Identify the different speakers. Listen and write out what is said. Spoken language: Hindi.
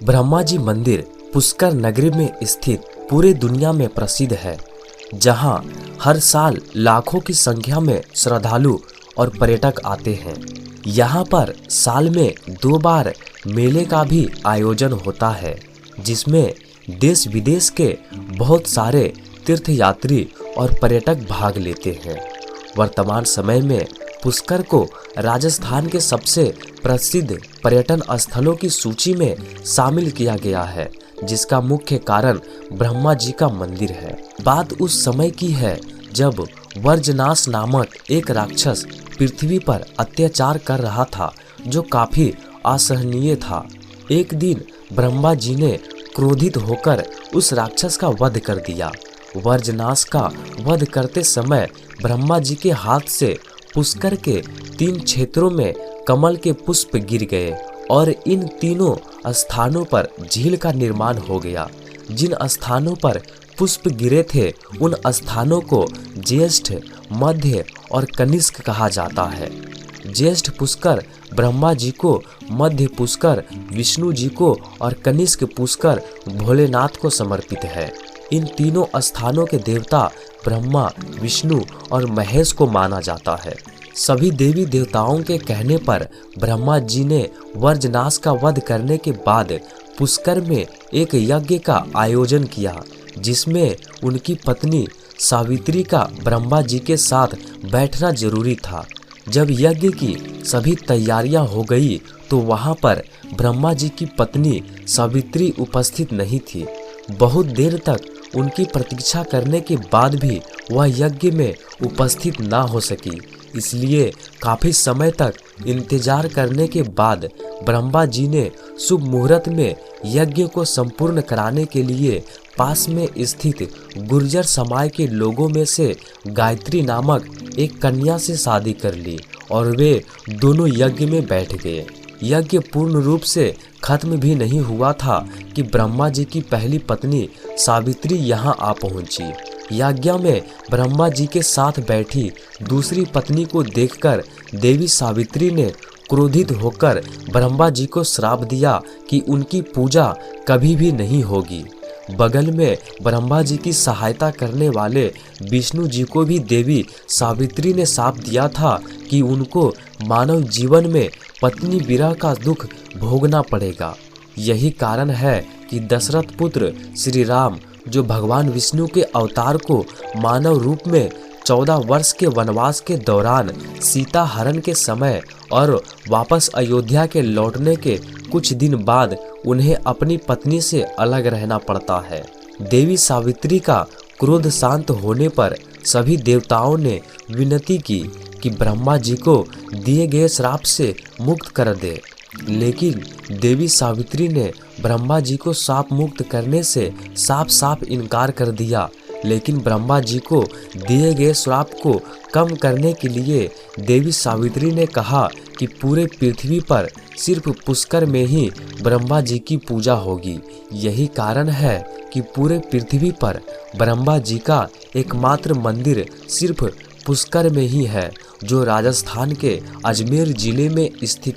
Speaker 1: ब्रह्मा जी मंदिर पुष्कर नगरी में स्थित पूरे दुनिया में प्रसिद्ध है, जहां हर साल लाखों की संख्या में श्रद्धालु और पर्यटक आते हैं। यहां पर साल में 2 बार मेले का भी आयोजन होता है, जिसमें देश विदेश के बहुत सारे तीर्थयात्री और पर्यटक भाग लेते हैं। वर्तमान समय में पुष्कर को राजस्थान के सबसे प्रसिद्ध पर्यटन स्थलों की सूची में शामिल किया गया है, जिसका मुख्य कारण ब्रह्मा जी का मंदिर है। बात उस समय की है जब वर्जनाश नामक एक राक्षस पृथ्वी पर अत्याचार कर रहा था, जो काफी असहनीय था। एक दिन ब्रह्मा जी ने क्रोधित होकर उस राक्षस का वध कर दिया। वर्जनाश का वध करते समय ब्रह्मा जी के हाथ से पुष्कर के 3 क्षेत्रों में कमल के पुष्प गिर गए और इन तीनों स्थानों पर झील का निर्माण हो गया। जिन स्थानों पर पुष्प गिरे थे उन स्थानों को ज्येष्ठ, मध्य और कनिष्क कहा जाता है। ज्येष्ठ पुष्कर ब्रह्मा जी को, मध्य पुष्कर विष्णु जी को और कनिष्क पुष्कर भोलेनाथ को समर्पित है। इन तीनों स्थानों के देवता ब्रह्मा, विष्णु और महेश को माना जाता है। सभी देवी देवताओं के कहने पर ब्रह्मा जी ने वर्जनाश का वध करने के बाद पुष्कर में एक यज्ञ का आयोजन किया, जिसमें उनकी पत्नी सावित्री का ब्रह्मा जी के साथ बैठना जरूरी था। जब यज्ञ की सभी तैयारियां हो गई तो वहां पर ब्रह्मा जी की पत्नी सावित्री उपस्थित नहीं थी। बहुत देर तक उनकी प्रतीक्षा करने के बाद भी वह यज्ञ में उपस्थित ना हो सकी, इसलिए काफी समय तक इंतजार करने के बाद ब्रह्मा जी ने शुभ मुहूर्त में यज्ञ को संपूर्ण कराने के लिए पास में स्थित गुर्जर समाज के लोगों में से गायत्री नामक एक कन्या से शादी कर ली और वे दोनों यज्ञ में बैठ गए। यज्ञ पूर्ण रूप से खत्म भी नहीं हुआ था कि ब्रह्मा जी की पहली पत्नी सावित्री यहाँ आ पहुंची। यज्ञ में ब्रह्मा जी के साथ बैठी दूसरी पत्नी को देखकर देवी सावित्री ने क्रोधित होकर ब्रह्मा जी को श्राप दिया कि उनकी पूजा कभी भी नहीं होगी। बगल में ब्रह्मा जी की सहायता करने वाले विष्णु जी को भी देवी सावित्री ने शाप दिया था कि उनको मानव जीवन में पत्नी विरह का दुख भोगना पड़ेगा। यही कारण है कि दशरथ पुत्र श्री राम, जो भगवान विष्णु के अवतार को मानव रूप में 14 वर्ष के वनवास के दौरान सीता हरण के समय और वापस अयोध्या के लौटने के कुछ दिन बाद उन्हें अपनी पत्नी से अलग रहना पड़ता है। देवी सावित्री का क्रोध शांत होने पर सभी देवताओं ने विनती की कि ब्रह्मा जी को दिए गए श्राप से मुक्त कर दे, लेकिन देवी सावित्री ने ब्रह्मा जी को शाप मुक्त करने से साफ इनकार कर दिया। लेकिन ब्रह्मा जी को दिए गए श्राप को कम करने के लिए देवी सावित्री ने कहा कि पूरे पृथ्वी पर सिर्फ पुष्कर में ही ब्रह्मा जी की पूजा होगी। यही कारण है कि पूरे पृथ्वी पर ब्रह्मा जी का एकमात्र मंदिर सिर्फ पुष्कर में ही है, जो राजस्थान के अजमेर जिले में स्थित है।